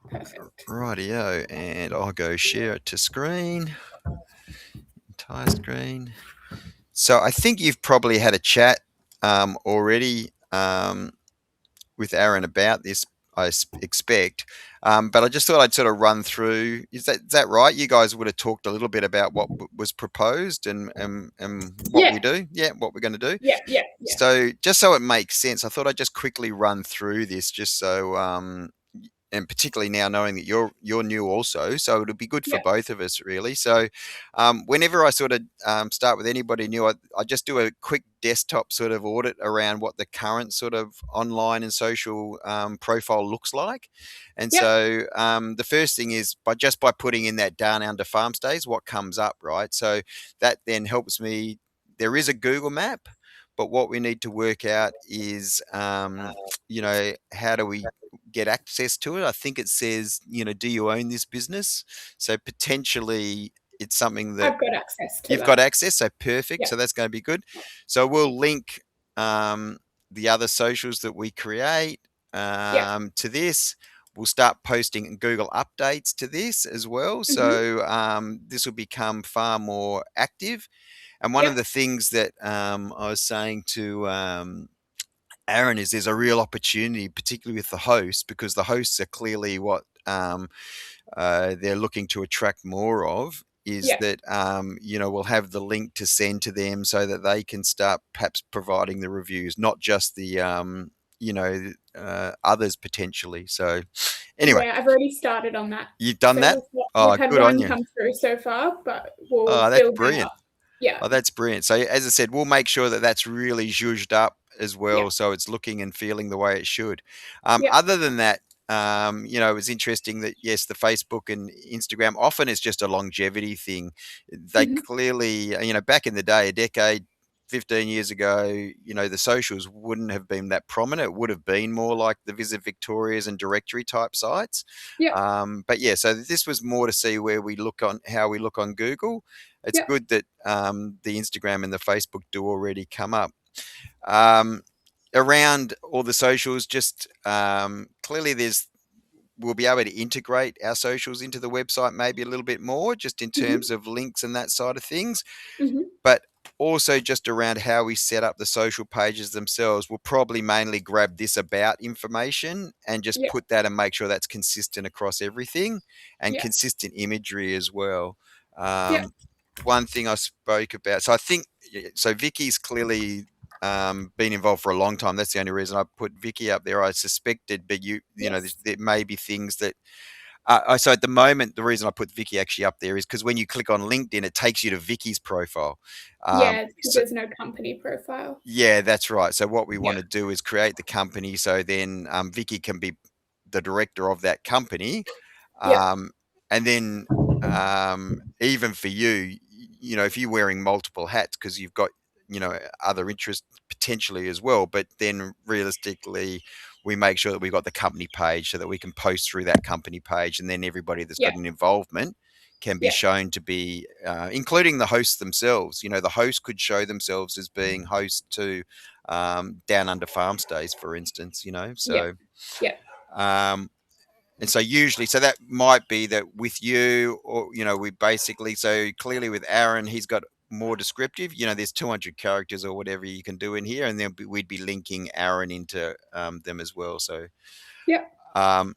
Perfect. Rightio, and I'll go share it to screen, entire screen. So I think you've probably had a chat already with Aaron about this, expect. But I just thought I'd sort of run through. Is that right? You guys would have talked a little bit about what was proposed and what Yeah, we do. Yeah, what we're going to do. yeah, yeah, yeah. So just so it makes sense, I thought I'd just quickly run through this, just so and particularly now knowing that you're new also, so it'll be good for Yeah, both of us really. So, whenever I sort of start with anybody new, I just do a quick desktop sort of audit around what the current sort of online and social profile looks like. And yeah, so, the first thing is by putting in that Downunder Farmstays, what comes up, right? So that then helps me. There is a Google map, but what we need to work out is, how do we get access to it? I think it says, do you own this business? So potentially it's something that I've got access to you've got that. access. So perfect. Yeah, So that's going to be good. So we'll link um, the other socials that we create yeah. to this. We'll start posting Google updates to this as well. Mm-hmm. So this will become far more active. And one of Yep, the things that I was saying to Aaron is there's a real opportunity, particularly with the hosts, because the hosts are clearly what they're looking to attract more of. Is yeah, that we'll have the link to send to them so that they can start perhaps providing the reviews, not just the others potentially. So anyway, yeah. I've already started on that. you've done So that. we've Oh, had good on one you. come through so far, but we'll Oh, that's build that brilliant. up. Yeah, Oh, that's brilliant. So, as I said, we'll make sure that that's really zhuzhed up as yeah, well, so it's looking and feeling the way it should. yeah. Other than that, it was interesting that yes, the Facebook and Instagram often is just a longevity thing. They Mm-hmm. clearly, back in the day, a decade, 15 years ago, the socials wouldn't have been that prominent. It would have been more like the Visit Victorias and directory type sites. Yeah, But yeah, so this was more to see where we look on how we look on Google. It's yeah, good that the Instagram and the Facebook do already come up. Um, Around all the socials, just clearly we'll be able to integrate our socials into the website maybe a little bit more, just in terms mm-hmm. of links and that side of things. Mm-hmm. But also just around how we set up the social pages themselves, we'll probably mainly grab this about information and just Yeah, put that and make sure that's consistent across everything and yeah, consistent imagery as well. yeah, One thing I spoke about, so I think, so Vicky's clearly been involved for a long time. That's the only reason I put Vicky up there. I suspected, but yes, there may be things that so at the moment, the reason I put Vicky actually up there is because when you click on LinkedIn, it takes you to Vicky's profile. yeah. It's because So there's no company profile. yeah, that's right. So what we Yeah, want to do is create the company, so then Vicky can be the director of that company, yeah, um, and then even for you, if you're wearing multiple hats because you've got other interests potentially as well, but then realistically, we make sure that we've got the company page so that we can post through that company page, and then everybody that's yeah, got an involvement can be yeah, shown to be, including the hosts themselves. The host could show themselves as being host to Down Under Farmstays, for instance. yeah, So yeah, um, and so usually, so that might be that with you, or we basically, so clearly with Aaron, he's got more descriptive. There's 200 characters or whatever you can do in here, and then we'd be linking Aaron into them as well. So yeah, um,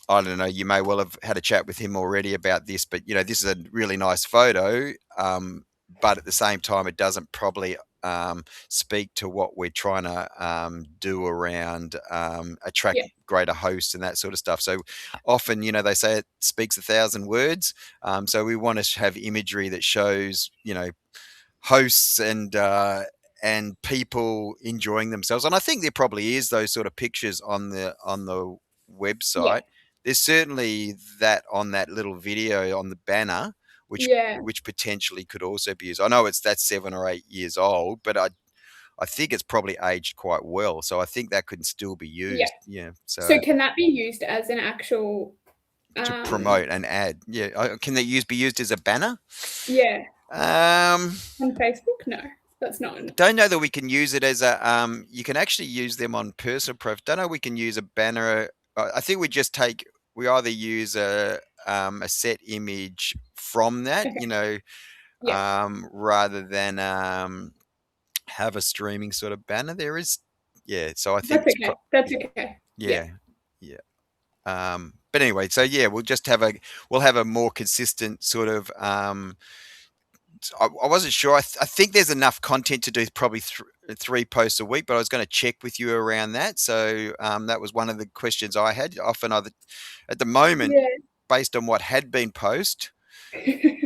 I don't know. You may well have had a chat with him already about this, but this is a really nice photo. But at the same time, it doesn't probably speak to what we're trying to do around attract yeah, greater hosts and that sort of stuff. So often, they say it speaks 1,000 words. So we want to have imagery that shows, hosts and people enjoying themselves. And I think there probably is those sort of pictures on the yeah, website. There's certainly that on that little video on the banner, which yeah, which potentially could also be used. I know that's 7 or 8 years old, but I think it's probably aged quite well. So I think that could still be yeah. used. Yeah. So So can that be used as an actual, to um, promote an ad, yeah. Can that be used as a banner? yeah, Um, on Facebook? No, that's not. don't know that we can use it as a. You can actually use them on personal profile. Don't know we can use a banner. I think we just take. we either use a set image from that, Okay. Yeah. rather than have a streaming sort of banner. There is, yeah. So I think That's it's okay. That's okay. Yeah. yeah, yeah. But anyway, so yeah, we'll have a more consistent sort of. I wasn't sure. I think there's enough content to do probably three posts a week, but I was going to check with you around that. So that was one of the questions I had. Often, at the moment, Yeah. based on what had been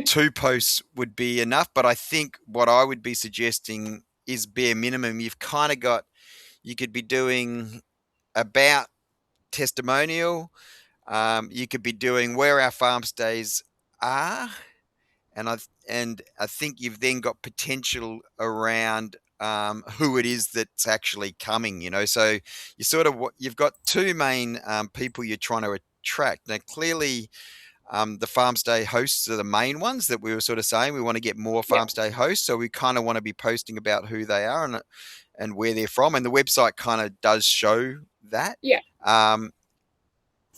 two posts would be enough. But I think what I would be suggesting is bare minimum. You could be doing about testimonial. You could be doing where our farm stays are, and I think you've then got potential around who it is that's actually coming. So you've got two main people you're trying to attract. Now, clearly, the farm stay hosts are the main ones that we were sort of saying. We want to get more Yeah. farm stay hosts, so we kind of want to be posting about who they are and where they're from, and the website kind of does show that. Yeah. Um,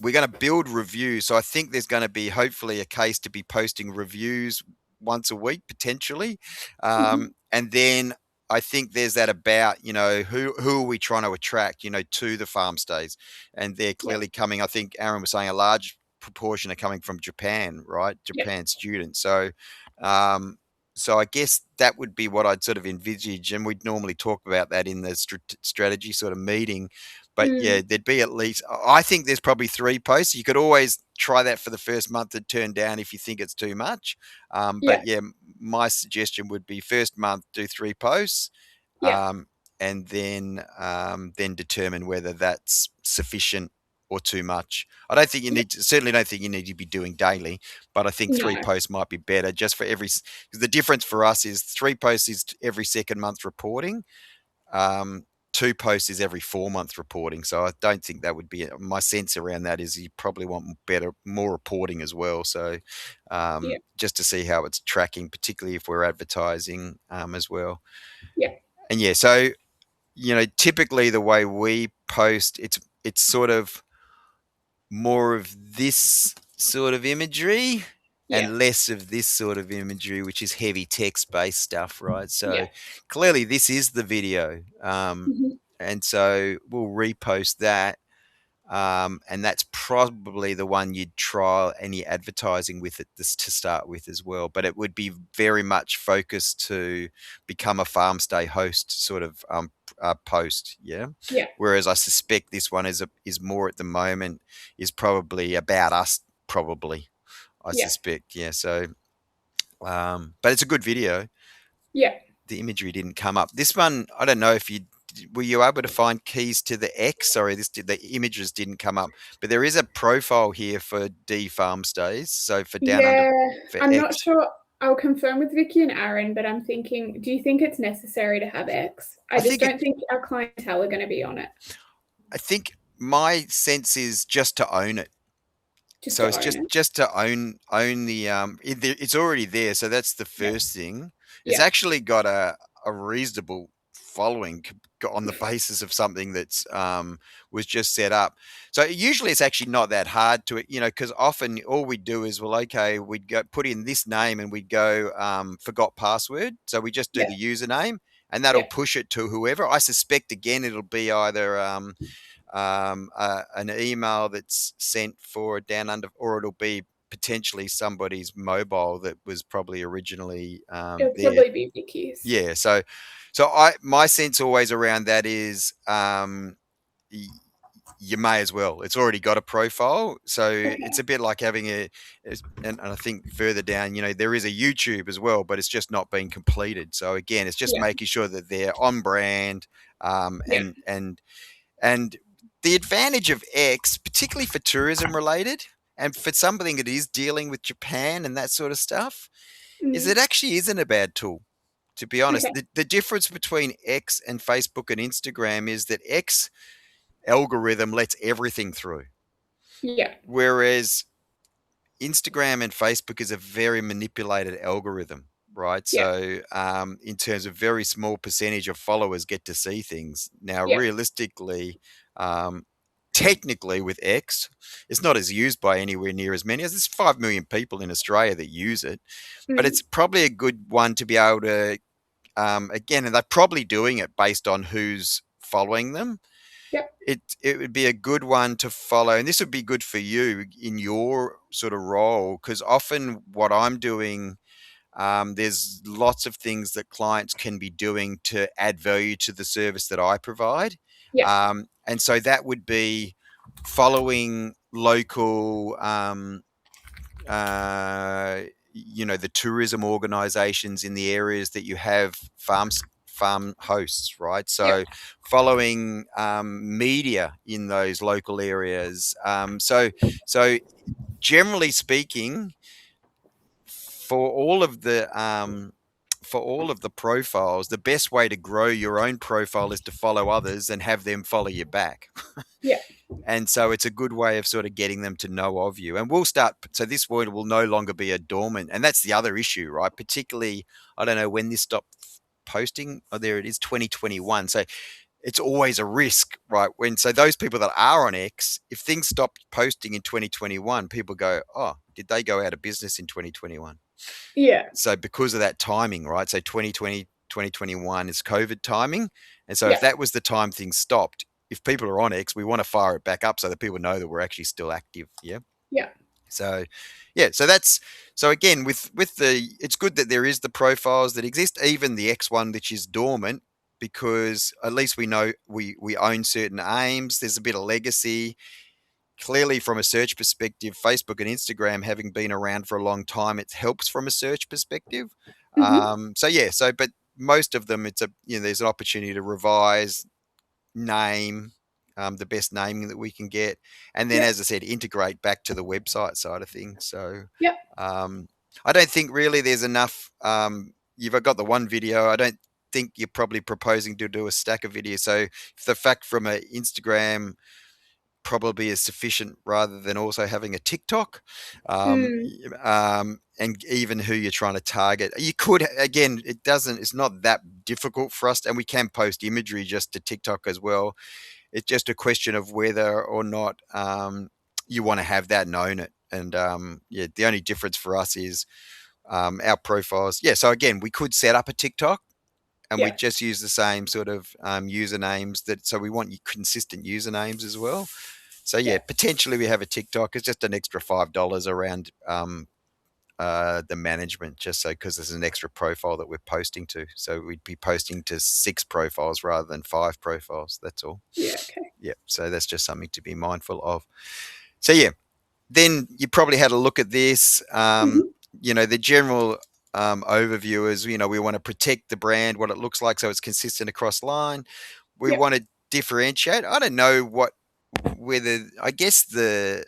we're going to build reviews. So I think there's going to be hopefully a case to be posting reviews once a week potentially, Mhm. and then I think there's that about who are we trying to attract to the farm stays, and they're Yeah. clearly coming. I think Aaron was saying a large proportion are coming from Japan, right? Yeah. Japan students. Um, so I guess that would be what I'd sort of envisage, and we'd normally talk about that in the strategy sort of meeting. But yeah, Mm. there'd be at least, I think there's probably three posts. You could always try that for the first month and turn down if you think it's too much. Yeah. But yeah, my suggestion would be first month, do three posts, Yeah. and then determine whether that's sufficient or too much. I don't think Yeah. certainly don't think you need to be doing daily, but I think No. three posts might be better just for because the difference for us is three posts is every second month reporting. Um, two posts is every 4 month reporting. So I don't think that would be my sense around that is you probably want more reporting as well. So Yeah. just to see how it's tracking, particularly if we're advertising as well. Yeah. And yeah, so typically the way we post, it's sort of more of this sort of imagery Yeah. and less of this sort of imagery, which is heavy text based stuff, right? Yeah. So clearly this is the video. Mhm. And so we'll repost that. And that's probably the one you'd trial any advertising with it this to start with as well. But it would be very much focused to become a farm stay host sort of post, yeah. Yeah. Whereas I suspect this one is more at the moment is probably about us, probably. I Yeah. suspect, yeah. So, but it's a good video. Yeah. The imagery didn't come up. This one, I don't know if you were you able to find keys to the X. Sorry, the images didn't come up, but there is a profile here for D Farmstays. So for down under Yeah. for I'm not X, sure. I'll confirm with Vicky and Aaron, but I'm thinking, do you think it's necessary to have X? I I just think don't think our clientele are going to be on it I think my sense is just to own it. just So to it's own it. just to own the it's already there. So that's the Yeah. first thing. It's Yeah. actually got a reasonable following on the basis of something that's was just set up. So usually it's actually not that hard to because often all we do is okay, we'd go put in this name and we'd go forgot password. So we just do Yeah. the username and that'll Yeah. push it to whoever. I suspect again it'll be either an email that's sent for a down under, or it'll be potentially somebody's mobile that was probably originally It'll there. probably be Vicky's. Yeah. So my sense always around that is you may as well. It's already got a profile, so it's Okay. a bit like having and I think further down, there is a YouTube as well, but it's just not been completed. So again, it's just Yeah. making sure that they're on brand, Yeah. and the advantage of X, particularly for tourism related and for something that is dealing with Japan and that sort of stuff, is Mm. it actually isn't a bad tool. To be honest, Okay. the difference between X and Facebook and Instagram is that X algorithm lets everything through, Yeah. whereas Instagram and Facebook is a very manipulated algorithm, right? Yeah. So, in terms of very small percentage of followers get to see things. Now, Yeah. realistically, um, technically with X, it's not as used by anywhere near as many as there's 5 million people in Australia that use it, but Mm. it's probably a good one to be able to, again, and they're probably doing it based on who's following them. Yep. It would be a good one to follow, and this would be good for you in your sort of role, because often what I'm doing, there's lots of things that clients can be doing to add value to the service that I provide. Yep. And so that would be following local, uh, the tourism organizations in the areas that you have farm hosts, right? Yep. So following media in those local areas. So generally speaking, for all of the profiles, the best way to grow your own profile is to follow others and have them follow you back. Yep. And so it's a good way of sort of getting them to know of you. And we'll start. So this word will no longer be a dormant, and that's the other issue, right? Particularly, I don't know when this stopped posting. Oh, there it is, 2021. So it's always a risk, right? So those people that are on X, if things stop posting in 2021, people go, oh, did they go out of business in 2021? Yeah. So because of that timing, right? So 2020, 2021 is COVID timing. And so if Yeah. that was the time things stopped, if people are on X, we want to fire it back up so that people know that we're actually still active. Yeah. Yeah. So yeah, so again with the, it's good that there is the profiles that exist, even the X one which is dormant, because at least we know we own certain aims. There's a bit of legacy. Clearly, from a search perspective, Facebook and Instagram having been around for a long time, it helps from a search perspective. Hmm. So yeah, but most of them, there's an opportunity to revise, name, the best naming that we can get, and then, Yep. as I said, integrate back to the website side of things. So Yep. um, I don't think really there's enough. You've got the one video. I don't think you're probably proposing to do a stack of videos. So the fact from an Instagram probably is sufficient, rather than also having a TikTok, Mm. and even who you're trying to target. You could, again, it's not that difficult for us, and we can post imagery just to TikTok as well. It's just a question of whether or not you want to have that and own it. And yeah, the only difference for us is our profiles. Yeah, so again, we could set up a TikTok, and we Yeah. just use the same sort of usernames so we want consistent usernames as well. So yeah, Yeah. potentially we have a TikTok. It's just an extra $5 around the management, just so, because there's an extra profile that we're posting to. So we'd be posting to 6 profiles rather than 5 profiles. That's all. Yeah. Okay. Yeah. So that's just something to be mindful of. So yeah, then you probably had a look at this. Hmm. The general overview is, we want to protect the brand, what it looks like, so it's consistent across line. We Yep. want to differentiate. I don't know whether, I guess the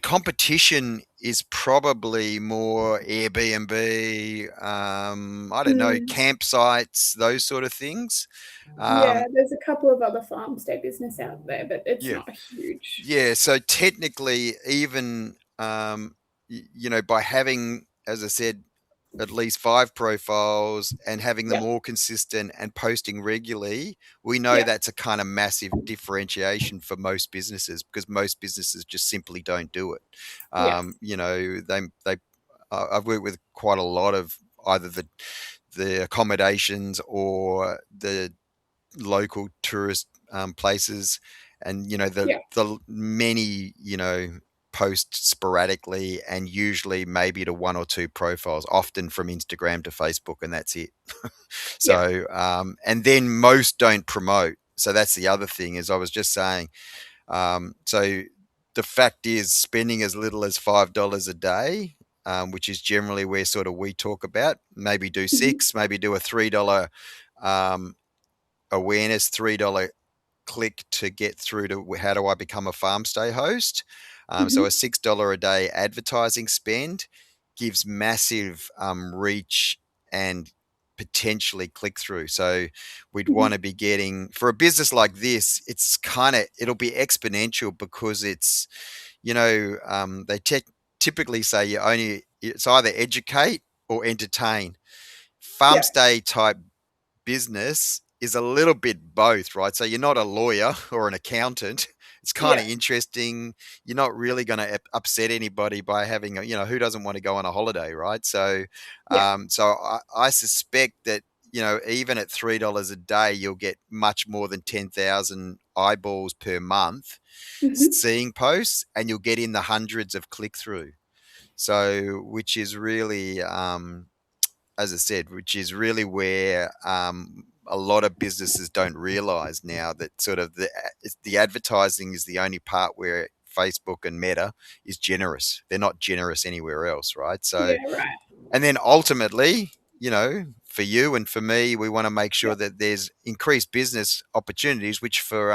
competition is probably more Airbnb, I don't know, Mm. campsites, those sort of things. Yeah. Um, There's a couple of other farm stay business out there, but it's yeah, not huge. yeah. So technically, even by having, as I said, at least 5 profiles and having them Yep. all consistent and posting regularly, we know Yep. that's a kind of massive differentiation for most businesses, because most businesses just simply don't do it. Yeah. I've worked with quite a lot of either the accommodations or the local tourist places, and Yeah. the many post sporadically, and usually maybe to 1 or 2 profiles, often from Instagram to Facebook, and that's it. Yeah. So and then most don't promote. So that's the other thing, as I was just saying. So the fact is, spending as little as $5 a day, which is generally where sort of we talk about, maybe do Hmm. 6, maybe do a $3 um, awareness, $3 click to get through to how do I become a farm stay host. So a Hmm. $6 a day advertising spend gives massive reach and potentially click through. So we'd want Hmm. to be getting, for a business like this, it'll be exponential, because they typically say it's either educate or entertain. Farm Yeah. stay type business is a little bit both, right? So you're not a lawyer or an accountant. It's kind Yeah. of interesting. You're not really going to upset anybody by having who doesn't want to go on a holiday, right? So, Yeah. I suspect that even at $3 a day, you'll get much more than 10,000 eyeballs per month Hmm. seeing posts, and you'll get in the hundreds of click through. So, which is really, as I said, which is really where a lot of businesses don't realize now that sort of the advertising is the only part where Facebook and Meta is generous. They're not generous anywhere else, right? So, Yeah. Right. and then ultimately, for you and for me, we want to make Yeah. sure that there's increased business opportunities, which for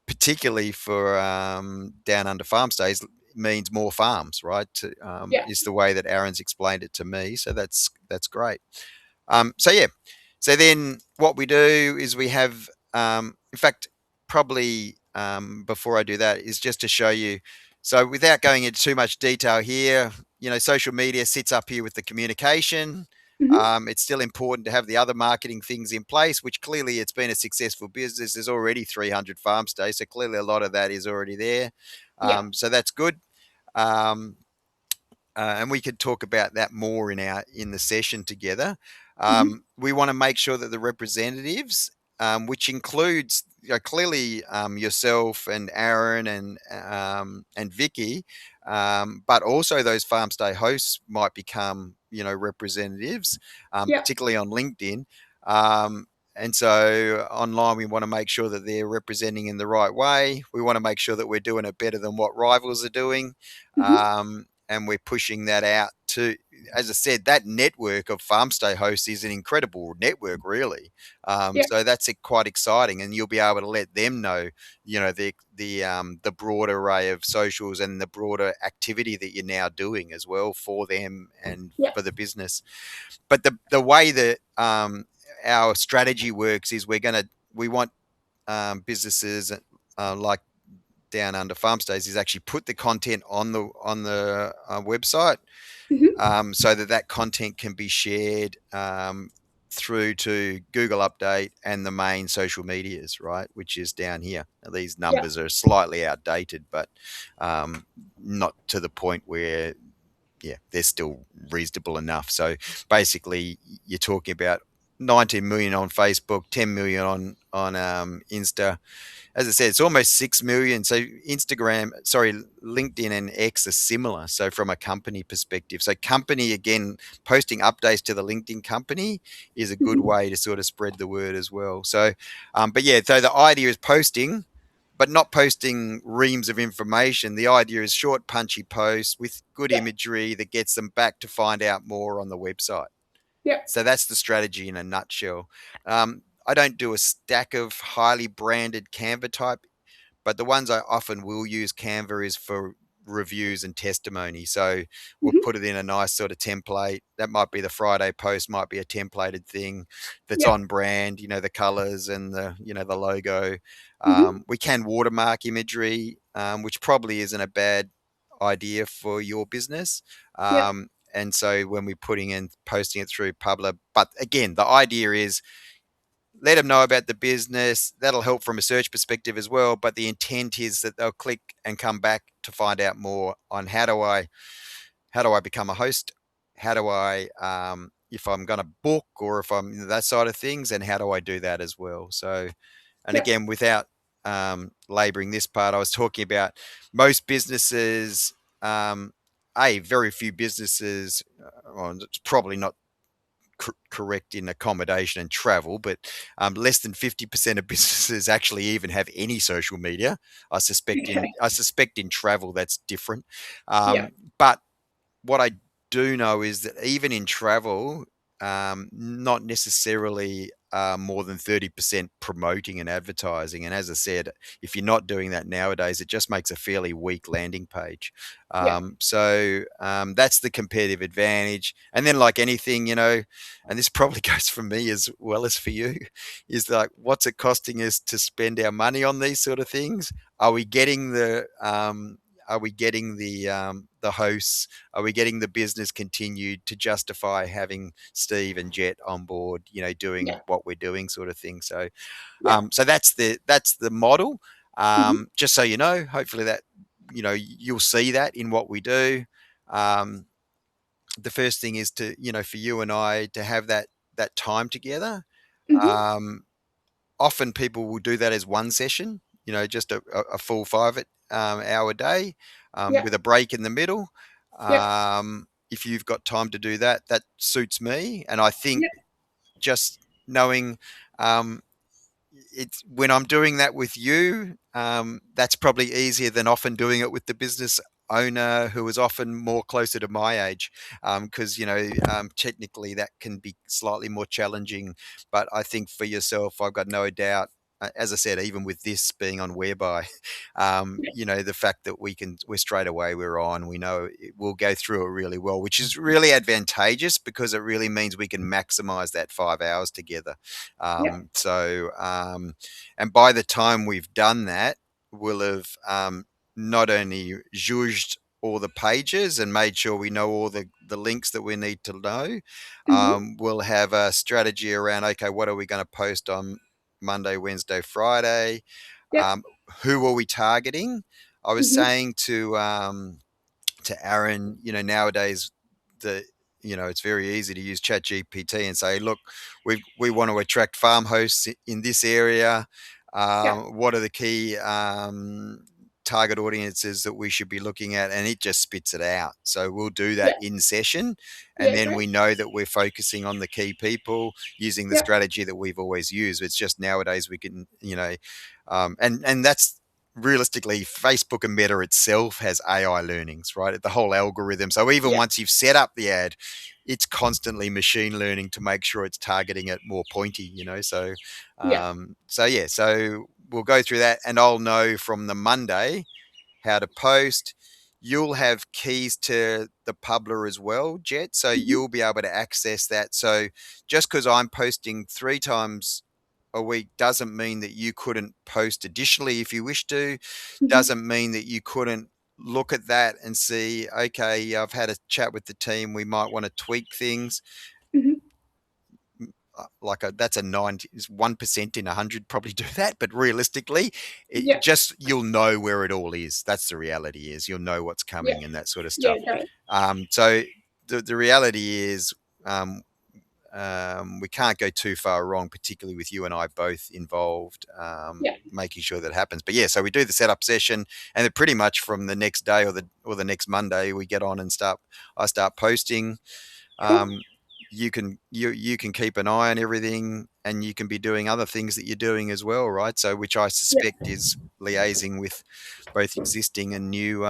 particularly for down under farm stays means more farms, right? Yeah. Is the way that Aaron's explained it to me. So that's great. So yeah, so then what we do is we have, in fact, probably before I do that is just to show you. So without going into too much detail here, social media sits up here with the communication. Hmm. It's still important to have the other marketing things in place, which clearly it's been a successful business. There's already 300 farm stays, so clearly a lot of that is already there. Yeah. So that's good. Um, and we could talk about that more in the session together. Hmm. We want to make sure that the representatives, which includes clearly yourself and Aaron and Vicky, but also those farm stay hosts might become representatives, Yeah. particularly on LinkedIn. Um, and so online, we want to make sure that they're representing in the right way. We want to make sure that we're doing it better than what rivals are doing. Hmm. And we're pushing that out to, as I said, that network of farmstay hosts is an incredible network, really. Yeah. So that's quite exciting, and you'll be able to let them know, the broad array of socials and the broader activity that you're now doing as well for them and Yeah. for the business. But the way that our strategy works is we want businesses like down under farmstays is actually put the content on the website, Hmm. so that content can be shared through to Google Update and the main social medias, right, which is down here. Now, these Yeah. numbers are slightly outdated, but not to the point where, yeah, they're still reasonable enough. So basically, you're talking about 19 million on Facebook, 10 million on Insta. As I said, it's almost 6 million. So LinkedIn and X are similar. So from a company perspective, so company, again, posting updates to the LinkedIn company is a good Hmm. way to sort of spread the word as well. So, but yeah, so the idea is posting, but not posting reams of information. The idea is short, punchy posts with good Yeah. imagery that gets them back to find out more on the website. Yeah. So that's the strategy in a nutshell. I don't do a stack of highly branded Canva type, but the ones I often will use Canva is for reviews and testimony. So we'll Hmm. put it in a nice sort of template. That might be the Friday post, might be a templated thing that's Yeah. on brand, the colors and the logo. Hmm. We can watermark imagery, which probably isn't a bad idea for your business. Yeah. And so when we're posting it through Publa, but again, the idea is let them know about the business. That'll help from a search perspective as well. But the intent is that they'll click and come back to find out more on how do I become a host? How do I, if I'm going to book or if I'm that side of things, and how do I do that as well? So, and Yeah. again, without laboring this part, I was talking about most businesses, very few businesses, well, it's probably not correct in accommodation and travel, but less than 50% of businesses actually even have any social media. I suspect in Okay. I suspect in travel that's different. Yeah. But what I do know is that even in travel, not necessarily more than 30% promoting and advertising. And as I said, if you're not doing that nowadays, it just makes a fairly weak landing page. Yeah. So that's the competitive advantage. And then, like anything, and this probably goes for me as well as for you, is like, what's it costing us to spend our money on these sort of things? Are we getting Are we getting the hosts? Are we getting the business continued to justify having Steve and Jet on board? Doing Yeah. what we're doing, sort of thing. So, Yeah. so that's the model. Hmm. Just so you know, hopefully that you'll see that in what we do. Um, the first thing is to for you and I to have that time together. Hmm. Um, Often people will do that as one session, just a full 5 hour day, Yeah. with a break in the middle. Yeah. If you've got time to do that, that suits me. And I think Yeah. just knowing, um, it's when I'm doing that with you, that's probably easier than often doing it with the business owner who is often more closer to my age, because technically that can be slightly more challenging. But I think for yourself, I've got no doubt. As I said, even with this being on whereby, the fact that we're straight away, we're on, we know we'll go through it really well, which is really advantageous because it really means we can maximize that 5 hours together. Yeah. And by the time we've done that, we'll have not only zhuzhed all the pages and made sure we know all the links that we need to know. Hmm. We'll have a strategy around, okay, what are we going to post on Monday, Wednesday, Friday? Yeah. Um, who are we targeting? I was Hmm. saying to Aaron, nowadays it's very easy to use Chat GPT and say, look, we want to attract farm hosts in this area. Yeah. What are the key target audiences that we should be looking at? And it just spits it out. So we'll do that Yeah. in session. And Yeah. then Great. we know that we're focusing on the key people using the Yeah. strategy that we've always used. It's just nowadays we can, and that's realistically, Facebook and Meta itself has AI learnings, right? The whole algorithm. So even Yeah. once you've set up the ad, it's constantly machine learning to make sure it's targeting it more pointy. Yeah. So yeah, so we'll go through that, and I'll know from the Monday how to post. You'll have keys to the Publer as well, Jet, so Hmm. you'll be able to access that. So just because I'm posting 3 times a week doesn't mean that you couldn't post additionally if you wish to. Hmm. Doesn't mean that you couldn't look at that and see, okay, I've had a chat with the team. We might want to tweak things. Hmm. That's a 1% in 100 probably do that, but realistically, Yeah. you'll know where it all is. That's the reality, is you'll know what's Yeah. coming and that sort of Yeah. stuff. Great. So the reality is, um, we can't go too far wrong, particularly with you and I both involved, Yeah. making sure that happens. But yeah, so we do the setup session, and then pretty much from the next day or the next Monday, we get on and I start posting. Cool. Um, you can keep an eye on everything, and you can be doing other things that you're doing as well, right? So which I Yeah. suspect is liaising with both existing and new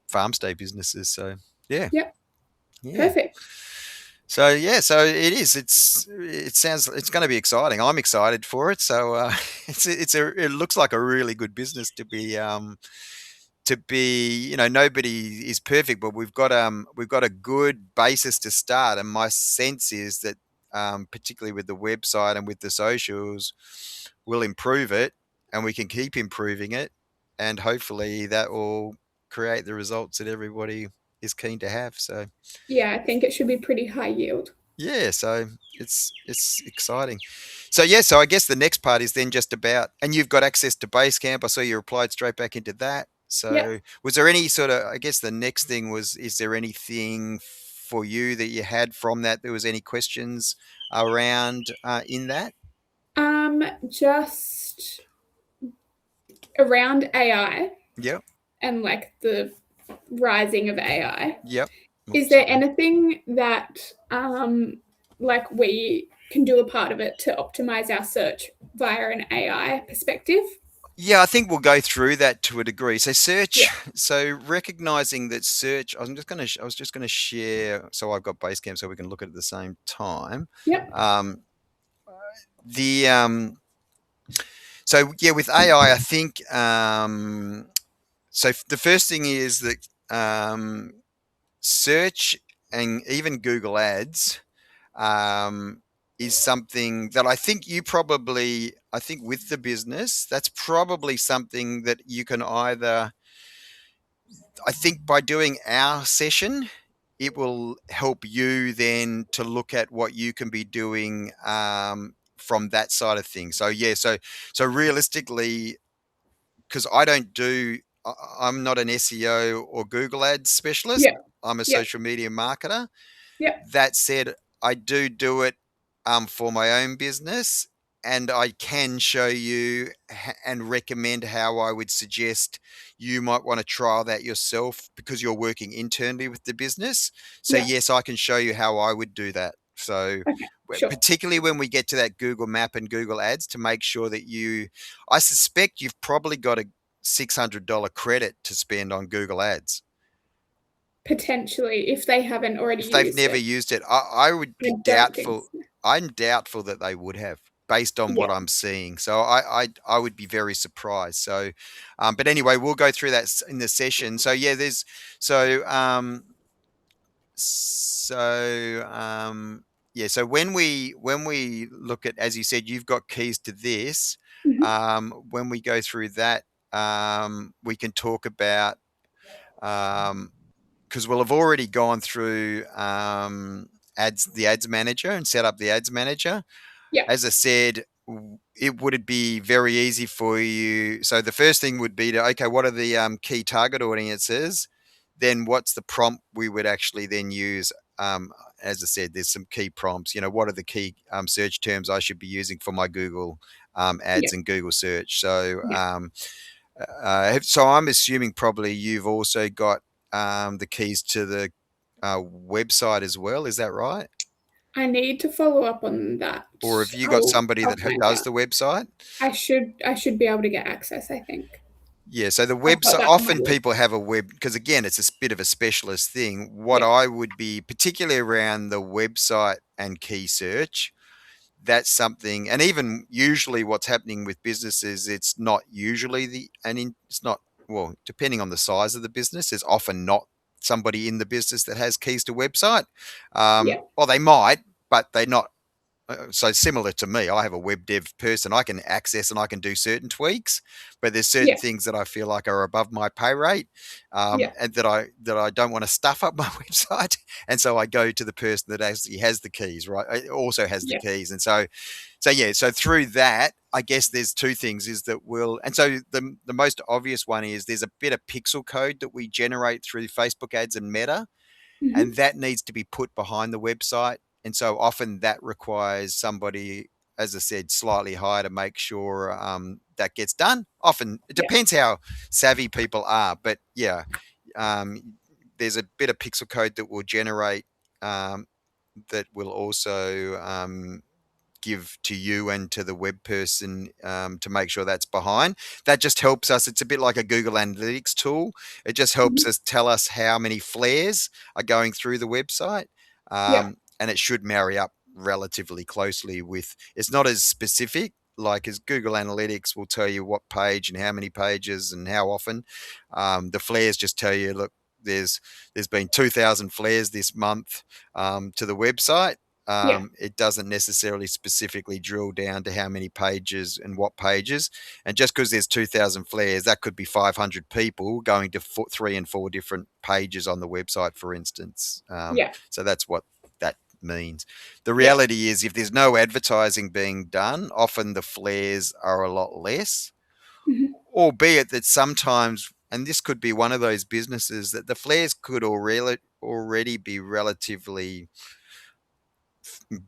farm stay businesses. So yeah, Yeah. yeah. Perfect. So yeah, so it is. It's going to be exciting. I'm excited for it. So it looks like a really good business to be. Nobody is perfect, but we've got a good basis to start. And my sense is that, particularly with the website and with the socials, we'll improve it, and we can keep improving it, and hopefully that will create the results that everybody is keen to have. So Yeah. I think it should be pretty high yield. yeah, so it's exciting. So yeah, so I guess the next part is then just about, and you've got access to Basecamp. I saw you replied straight back into that. Yeah. So was there any sort of, I guess the next thing was, is there anything for you that you had from that? There was any questions around in that? Just around AI Yep, and like the rising of AI. yep. Is there Sorry. anything that like we can do a part of it to optimize our search via an AI perspective? Yeah, I think we'll go through that to a degree. So Yeah. search, so recognizing that search, I was just going to share. So I've got Basecamp, so we can look at it at the same time. Yep. Um, the So yeah, with AI, I think, so the first thing is that, search and even Google Ads, um, is something that I think with the business, that's probably something that you can either, I think by doing our session, it will help you then to look at what you can be doing from that side of things. So yeah, so realistically, because I don't do, I'm not an SEO or Google Ads specialist. Yeah. I'm a Yeah. social media marketer. Yeah. That said, I do it for my own business, and I can show you and recommend how I would suggest you might want to trial that yourself because you're working internally with the business. So, Yeah. yes, I can show you how I would do that. So, Okay. Sure. particularly when we get to that Google Map and Google Ads, to make sure that I suspect you've probably got a $600 credit to spend on Google Ads. Potentially, if they haven't already If they've used never it. used it, I would I be don't think doubtful. so. I'm doubtful that they would have, based on what Yeah. I'm seeing. So I would be very surprised. So, but anyway, we'll go through that in the session. So yeah, so so yeah. So when we look at, as you said, you've got keys to this. Hmm. When we go through that, we can talk about. Because we'll have already gone through the ads manager and set up the ads manager. Yeah. As I said, it would be very easy for you. So the first thing would be to, okay, what are the key target audiences? Then what's the prompt we would actually then use? As I said, there's some key prompts. What are the key search terms I should be using for my Google Yeah. ads and Google search? So Yeah. so I'm assuming probably you've also got the keys to the website as well. Is that right? I need to follow up on that. Or have you got I'll somebody I'll that find does out. the website? I should be able to get access, I think. Yeah, so the I've got website, that on my often list. people have a web, because again, it's a bit of a specialist thing. What Yeah. I would be, particularly around the website and key search, that's something. And even usually what's happening with businesses, it's not usually it's not, well, depending on the size of the business, there's often not somebody in the business that has keys to website. Yeah. Or they might, but they're not. So similar to me, I have a web dev person. I can access and I can do certain tweaks, but there's certain Yeah. things that I feel like are above my pay rate, Yeah. and that I don't want to stuff up my website, and so I go to the person that actually has the keys, right? It also has the Yeah. keys, and so yeah, so through that, I guess there's two things is that and so the most obvious one is there's a bit of pixel code that we generate through Facebook ads and Meta, and Hmm. that needs to be put behind the website. And so often that requires somebody, as I said, slightly higher to make sure that gets done. Often it Yeah. depends how savvy people are, but yeah, um, there's a bit of pixel code that will generate that will also give to you and to the web person to make sure that's behind. That just helps us. It's a bit like a Google Analytics tool. It just helps Hmm. us tell us how many flares are going through the website. Yeah. And it should marry up relatively closely with, it's not as specific. Like as Google Analytics will tell you what page and how many pages and how often. The flares just tell you, look, there's been 2,000 flares this month to the website. Yeah. It doesn't necessarily specifically drill down to how many pages and what pages. And just because there's 2,000 flares, that could be 500 people going to 3 and 4 different pages on the website, for instance. Yeah. So that's what that means. The Yeah. reality is, if there's no advertising being done, often the flares are a lot less, Hmm. albeit that sometimes, and this could be one of those businesses that the flares could already be relatively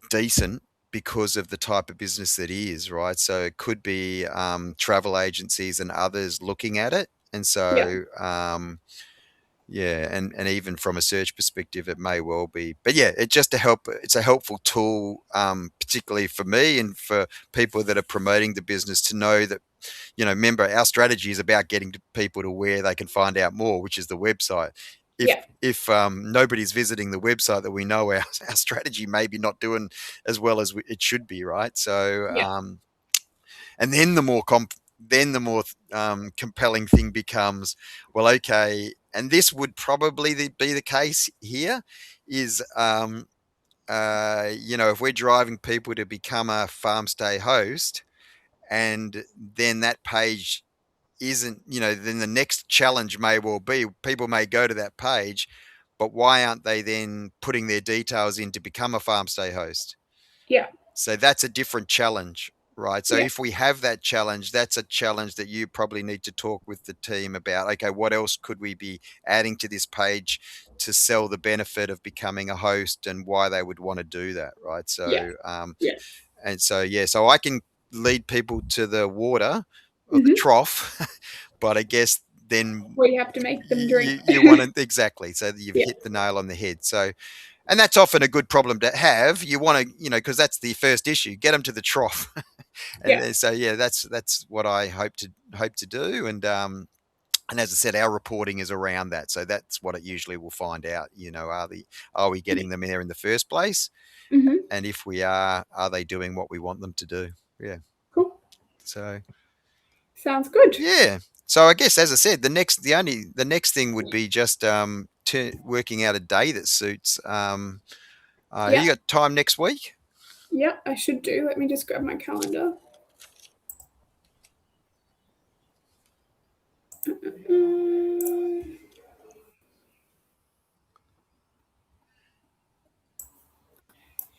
decent because of the type of business that is, right? So it could be travel agencies and others looking at it. And Yeah. so, yeah, and even from a search perspective, it may well be. But yeah, it's a helpful tool, particularly for me and for people that are promoting the business to know that, remember, our strategy is about getting to people to where they can find out more, which is the website. If Yeah. if nobody's visiting the website, that we know our strategy may be not doing as well as it should be, right? So, Yeah. and then the more compelling thing becomes, well, okay, and this would probably be the case here, is if we're driving people to become a farm stay host, and then that page isn't, then the next challenge may well be people may go to that page, but why aren't they then putting their details in to become a farmstay host? Yeah. So that's a different challenge, right? So Yeah. if we have that challenge, that's a challenge that you probably need to talk with the team about. Okay, what else could we be adding to this page to sell the benefit of becoming a host and why they would want to do that, right? Yeah. So, Yeah. and so, yeah, so I can lead people to the water or the Hmm. trough, but I guess then We have to make them drink. you want to, exactly. So you've Yeah. hit the nail on the head. So, and that's often a good problem to have. You want to, because that's the first issue. Get them to the trough, and Yeah. so yeah, that's what I hope to do. And as I said, our reporting is around that, so that's what it usually will find out. Are we Yeah. getting them there in the first place? Hmm. And if we are they doing what we want them to do? Yeah. Cool. So Sounds good. yeah. So I guess, as I said, the next thing would be just working out a day that suits. You Yeah. got time next week? Yeah, I should do. Let me just grab my calendar. Mm,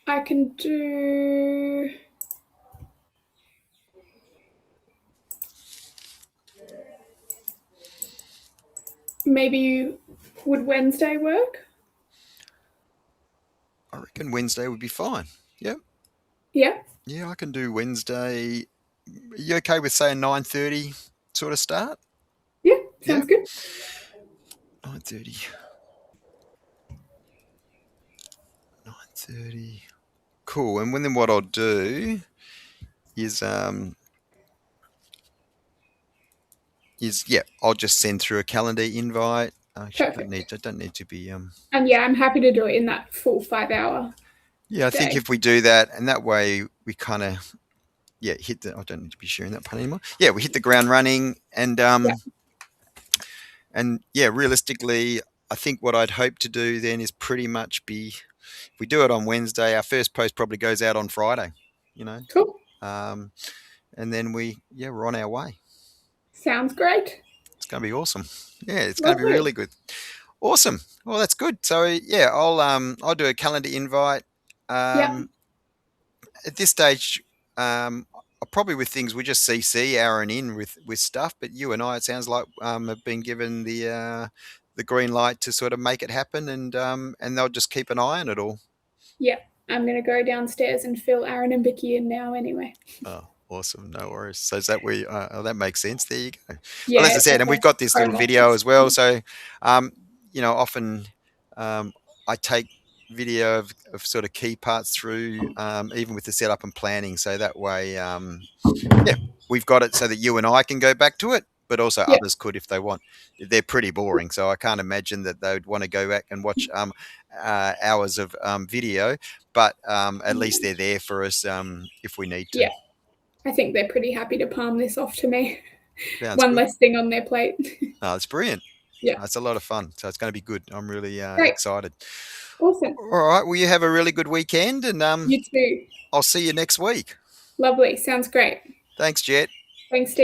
I can do maybe, would Wednesday work? I reckon Wednesday would be fine. Yep. Yeah. Yeah, I can do Wednesday. Are you okay with saying 9:30 sort of start? Yeah. Yeah, Sounds good. 9:30. 9:30. Cool. And then what I'll do is yeah, I'll just send through a calendar invite. Actually, Perfect. I don't need to be And yeah, I'm happy to do it in that full 5 hour Yeah, I think day. if we do that, and that way we kind of, yeah, I don't need to be sharing that part anymore. Yeah, we hit the ground running, Yeah. and yeah, realistically, I think what I'd hope to do then is pretty much be, if we do it on Wednesday, our first post probably goes out on Friday, you know, Cool. um, and then we're on our way. Sounds great. It's going to be awesome. Yeah, it's going to be Lovely. really good. Awesome. Well, that's good. So yeah, I'll do a calendar invite. Yeah. Um, at this stage, probably with things we just CC Aaron in with stuff, but you and I, it sounds like, have been given the green light to sort of make it happen, and they'll just keep an eye on it all. Yeah. I'm going to go downstairs and fill Aaron and Vicky in now anyway. Oh, awesome. No worries. So is that where that makes sense? There you go. Well, Yeah, as I it's said, like and a we've got this little home video office. as well. So, often I take video of sort of key parts through, even with the setup and planning. So that way, yeah, we've got it so that you and I can go back to it, but also Yeah. others could if they want. They're pretty boring, so I can't imagine that they would want to go back and watch hours of video. But at least they're there for us if we need to. Yeah. I think they're pretty happy to palm this off to me. Sounds One good. less thing on their plate. No, it's brilliant. Yeah. It's a lot of fun, so it's going to be good. I'm really Great. excited. Awesome. All right, well, you have a really good weekend, and You too. I'll see you next week. Lovely. Sounds great. Thanks, Jet. Thanks, Steve.